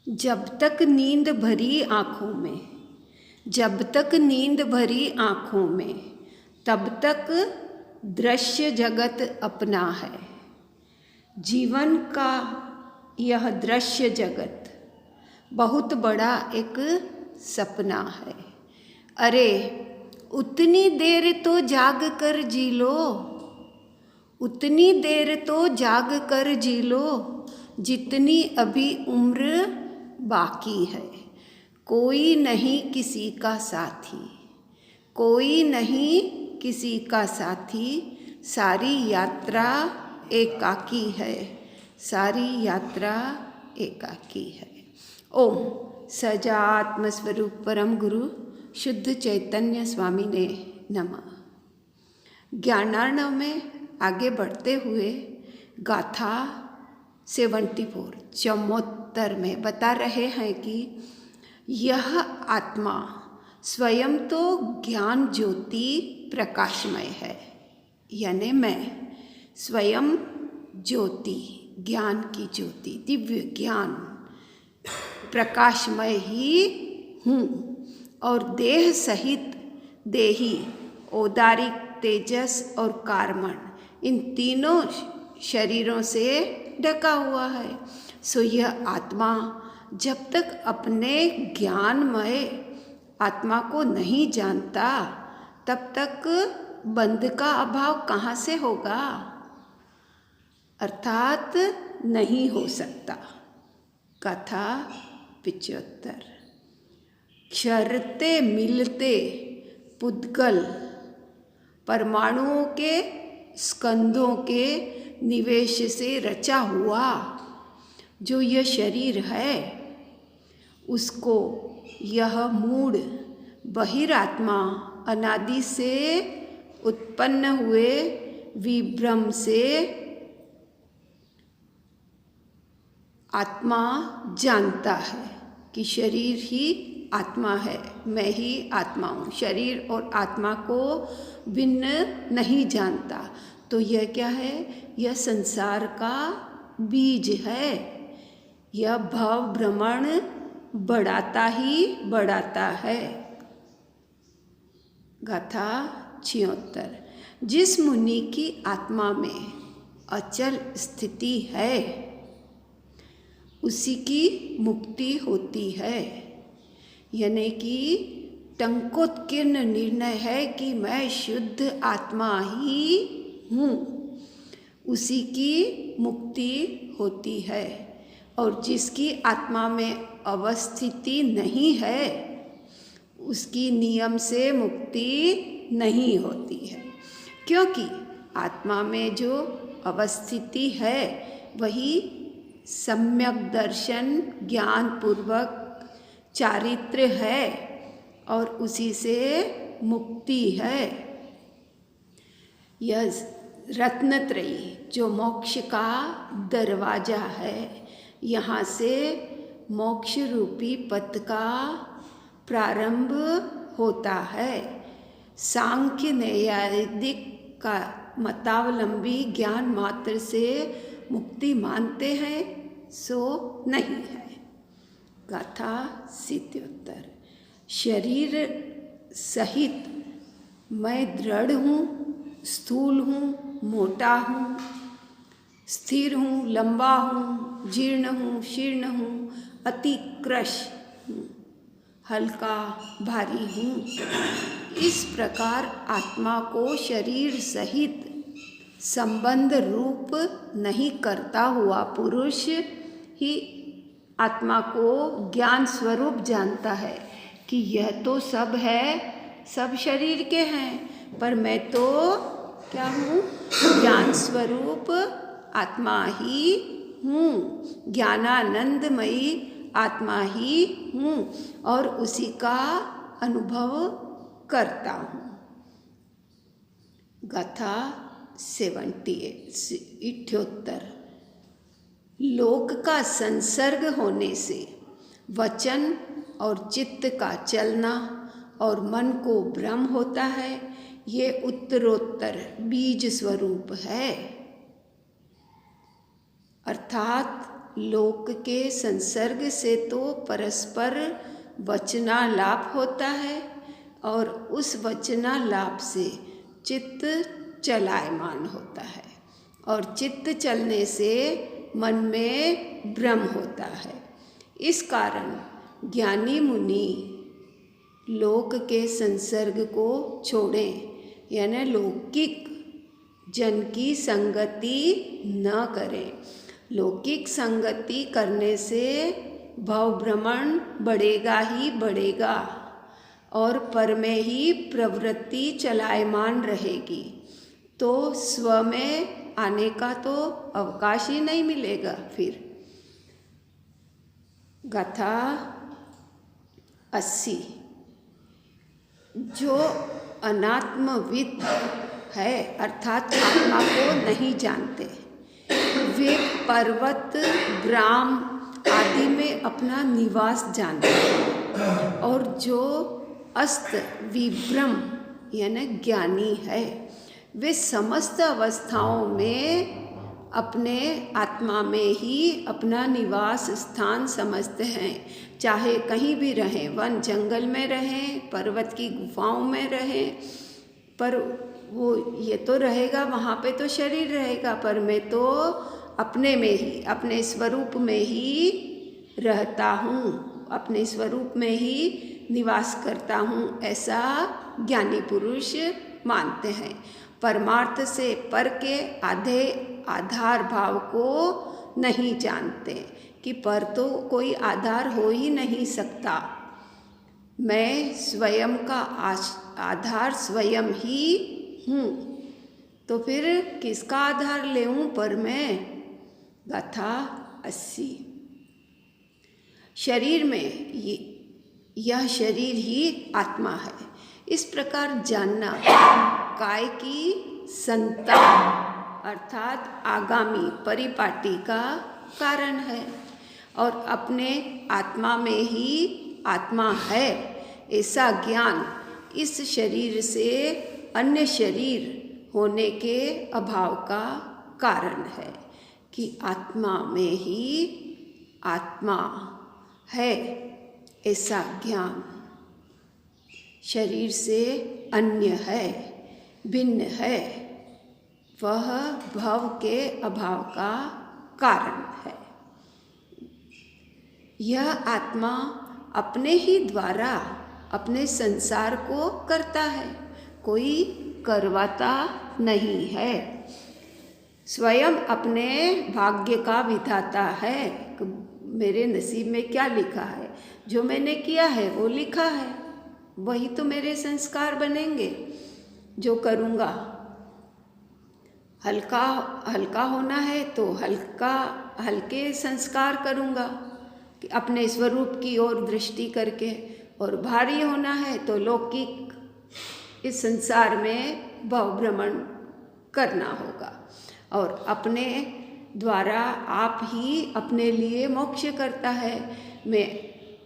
जब तक नींद भरी आँखों में, जब तक नींद भरी आँखों में, तब तक दृश्य जगत अपना है। जीवन का यह दृश्य जगत बहुत बड़ा एक सपना है। अरे उतनी देर तो जाग कर जी लो, उतनी देर तो जाग कर जी लो जितनी अभी उम्र बाकी है। कोई नहीं किसी का साथी, कोई नहीं किसी का साथी, सारी यात्रा एकाकी है, सारी यात्रा एकाकी है। ओम सजात्म स्वरूप परम गुरु शुद्ध चैतन्य स्वामी ने नमः। ज्ञानार्णव में आगे बढ़ते हुए गाथा 74 चमोत्तर में बता रहे हैं कि यह आत्मा स्वयं तो ज्ञान ज्योति प्रकाशमय है, यानी मैं स्वयं ज्योति, ज्ञान की ज्योति, दिव्य ज्ञान प्रकाशमय ही हूँ और देह सहित देही, औदारिक, तेजस और कार्मण, इन तीनों शरीरों से ढका हुआ है। सो यह आत्मा जब तक अपने ज्ञानमय आत्मा को नहीं जानता तब तक बंध का अभाव कहाँ से होगा, अर्थात नहीं हो सकता। कथा 75 क्षरते मिलते पुद्गल परमाणुओं के स्कंदों के निवेश से रचा हुआ जो यह शरीर है, उसको यह मूढ़ बहिरात्मा अनादि से उत्पन्न हुए विभ्रम से आत्मा जानता है कि शरीर ही आत्मा है, मैं ही आत्मा हूँ। शरीर और आत्मा को भिन्न नहीं जानता। तो यह क्या है? यह संसार का बीज है। यह भव भ्रमण बढ़ाता ही बढ़ाता है। गाथा 76 जिस मुनि की आत्मा में अचल स्थिति है उसी की मुक्ति होती है, यानी कि टंकोत्कीर्ण निर्णय है कि मैं शुद्ध आत्मा ही हूँ, उसी की मुक्ति होती है। और जिसकी आत्मा में अवस्थिति नहीं है उसकी नियम से मुक्ति नहीं होती है, क्योंकि आत्मा में जो अवस्थिति है वही सम्यक दर्शन ज्ञान पूर्वक चारित्र है और उसी से मुक्ति है। यह रत्नत्रयी जो मोक्ष का दरवाजा है, यहाँ से मोक्ष रूपी पथ का प्रारंभ होता है। सांख्य न्यायाधिक का मतावलंबी ज्ञान मात्र से मुक्ति मानते हैं, सो नहीं है। गाथा 77 शरीर सहित मैं दृढ़ हूँ, स्थूल हूँ, मोटा हूँ, स्थिर हूँ, लंबा हूँ, जीर्ण हूँ, शीर्ण हूँ, अति कृश हूँ, हल्का भारी हूँ। इस प्रकार आत्मा को शरीर सहित संबंध रूप नहीं करता हुआ पुरुष ही आत्मा को ज्ञान स्वरूप जानता है कि यह तो सब है, सब शरीर के हैं, पर मैं तो क्या हूँ? ज्ञान स्वरूप आत्मा ही हूँ, ज्ञानानंदमयी आत्मा ही हूँ और उसी का अनुभव करता हूँ। गाथा 78 लोक का संसर्ग होने से वचन और चित्त का चलना और मन को भ्रम होता है। ये उत्तरोत्तर बीज स्वरूप है, अर्थात लोक के संसर्ग से तो परस्पर वचनालाप होता है और उस वचनालाप से चित्त चलायमान होता है और चित्त चलने से मन में भ्रम होता है। इस कारण ज्ञानी मुनि लोक के संसर्ग को छोड़ें, यानी लौकिक जन की संगति न करें। लौकिक संगति करने से भवभ्रमण बढ़ेगा ही बढ़ेगा और पर में ही प्रवृत्ति चलायमान रहेगी, तो स्व में आने का तो अवकाश ही नहीं मिलेगा। फिर गाथा 80। जो अनात्मविद है अर्थात आत्मा को नहीं जानते, वे पर्वत ग्राम आदि में अपना निवास जानते हैं और जो अस्त विभ्रम यानी ज्ञानी है वे समस्त अवस्थाओं में अपने आत्मा में ही अपना निवास स्थान समझते हैं। चाहे कहीं भी रहें, वन जंगल में रहें, पर्वत की गुफाओं में रहें, पर वो ये तो रहेगा, वहाँ पे तो शरीर रहेगा, पर मैं तो अपने में ही, अपने स्वरूप में ही रहता हूँ, अपने स्वरूप में ही निवास करता हूँ, ऐसा ज्ञानी पुरुष मानते हैं। परमार्थ से पर के आधार भाव को नहीं जानते कि पर तो कोई आधार हो ही नहीं सकता। मैं स्वयं का आधार स्वयं ही हूँ, तो फिर किसका आधार लेऊं पर मैं। गाथा 80। शरीर में यह शरीर ही आत्मा है, इस प्रकार जानना काय की संता अर्थात आगामी परिपाटी का कारण है और अपने आत्मा में ही आत्मा है ऐसा ज्ञान इस शरीर से अन्य शरीर होने के अभाव का कारण है कि आत्मा में ही आत्मा है ऐसा ज्ञान शरीर से अन्य है, भिन्न है, वह भव के अभाव का कारण है। यह आत्मा अपने ही द्वारा अपने संसार को करता है, कोई करवाता नहीं है। स्वयं अपने भाग्य का विधाता है। मेरे नसीब में क्या लिखा है, जो मैंने किया है वो लिखा है, वही तो मेरे संस्कार बनेंगे। जो करूँगा, हल्का होना है तो हल्के संस्कार करूँगा कि अपने स्वरूप की ओर दृष्टि करके, और भारी होना है तो लौकिक इस संसार में भवभ्रमण करना होगा। और अपने द्वारा आप ही अपने लिए मोक्ष करता है। मैं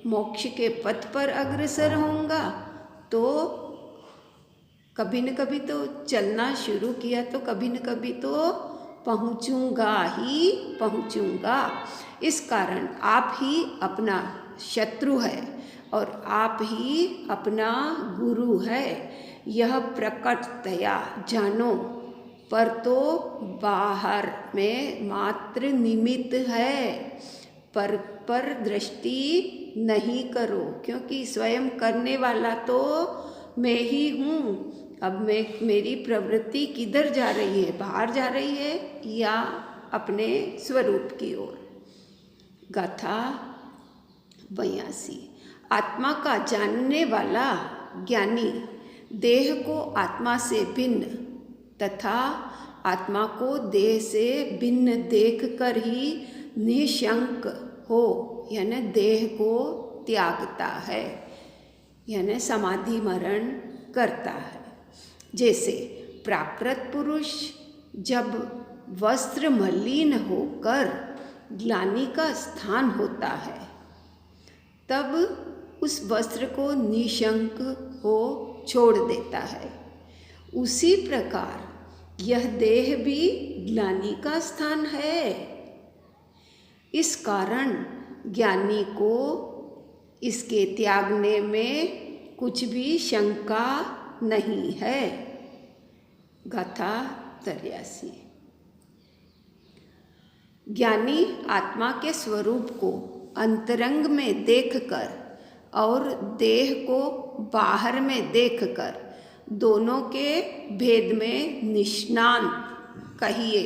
मोक्ष के पथ पर अग्रसर होऊंगा तो कभी न कभी तो चलना शुरू किया तो कभी न कभी तो पहुंचूंगा ही पहुंचूंगा। इस कारण आप ही अपना शत्रु है और आप ही अपना गुरु है, यह प्रकटतया जानो, पर तो बाहर में मात्र निमित्त है, पर दृष्टि नहीं करो, क्योंकि स्वयं करने वाला तो मैं ही हूँ। अब मेरी प्रवृत्ति किधर जा रही है, बाहर जा रही है या अपने स्वरूप की ओर। गाथा 82। आत्मा का जानने वाला ज्ञानी देह को आत्मा से भिन्न तथा आत्मा को देह से भिन्न देख कर ही निशंक हो, यानी देह को त्यागता है, यानी समाधि मरण करता है। जैसे प्राकृत पुरुष जब वस्त्र मलिन होकर ग्लानि का स्थान होता है तब उस वस्त्र को निशंक हो छोड़ देता है, उसी प्रकार यह देह भी ग्लानि का स्थान है। इस कारण ज्ञानी को इसके त्यागने में कुछ भी शंका नहीं है। गाथा 83। ज्ञानी आत्मा के स्वरूप को अंतरंग में देखकर और देह को बाहर में देखकर दोनों के भेद में निष्णात कहिए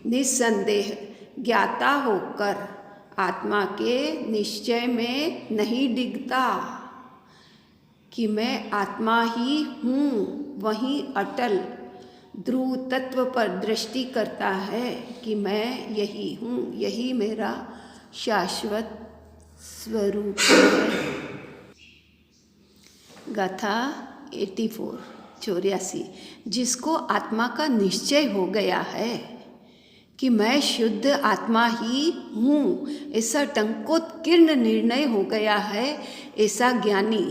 निस्संदेह ज्ञाता होकर आत्मा के निश्चय में नहीं डिगता कि मैं आत्मा ही हूँ, वहीं अटल ध्रुव तत्व पर दृष्टि करता है कि मैं यही हूँ, यही मेरा शाश्वत स्वरूप है। गाथा 84। जिसको आत्मा का निश्चय हो गया है कि मैं शुद्ध आत्मा ही हूँ, ऐसा टंकोत्कीर्ण निर्णय हो गया है, ऐसा ज्ञानी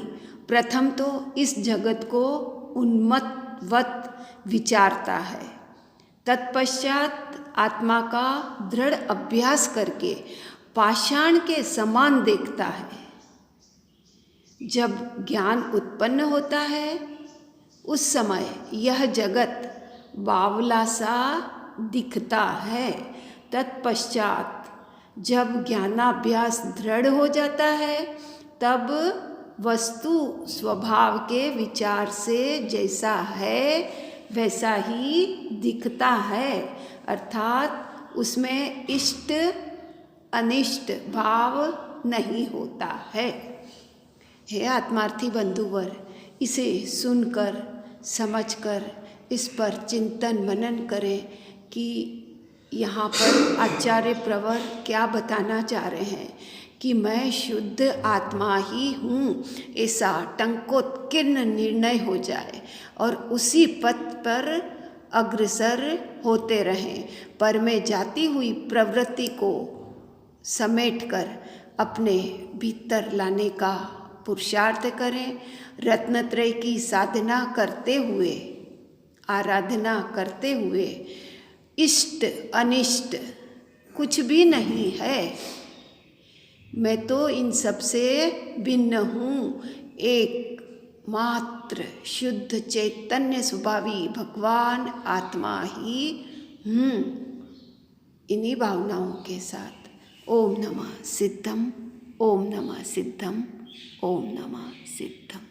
प्रथम तो इस जगत को उन्मत्तवत विचारता है, तत्पश्चात आत्मा का दृढ़ अभ्यास करके पाषाण के समान देखता है। जब ज्ञान उत्पन्न होता है उस समय यह जगत बावला सा दिखता है। तत्पश्चात जब ज्ञानाभ्यास दृढ़ हो जाता है तब वस्तु स्वभाव के विचार से जैसा है वैसा ही दिखता है, अर्थात उसमें इष्ट अनिष्ट भाव नहीं होता है। हे आत्मार्थी बंधुवर, इसे सुनकर समझकर इस पर चिंतन मनन करें कि यहाँ पर आचार्य प्रवर क्या बताना चाह रहे हैं कि मैं शुद्ध आत्मा ही हूँ, ऐसा टंकोत्कीर्ण निर्णय हो जाए और उसी पथ पर अग्रसर होते रहें। पर में जाती हुई प्रवृत्ति को समेटकर अपने भीतर लाने का पुरुषार्थ करें। रत्नत्रय की साधना करते हुए, आराधना करते हुए इष्ट अनिष्ट कुछ भी नहीं है। मैं तो इन सब से भिन्न हूँ, एक मात्र शुद्ध चैतन्य स्वभावी भगवान आत्मा ही हूँ। इन्हीं भावनाओं के साथ ओम नमः सिद्धम, ओम नमः सिद्धम, ओम नमः सिद्धम।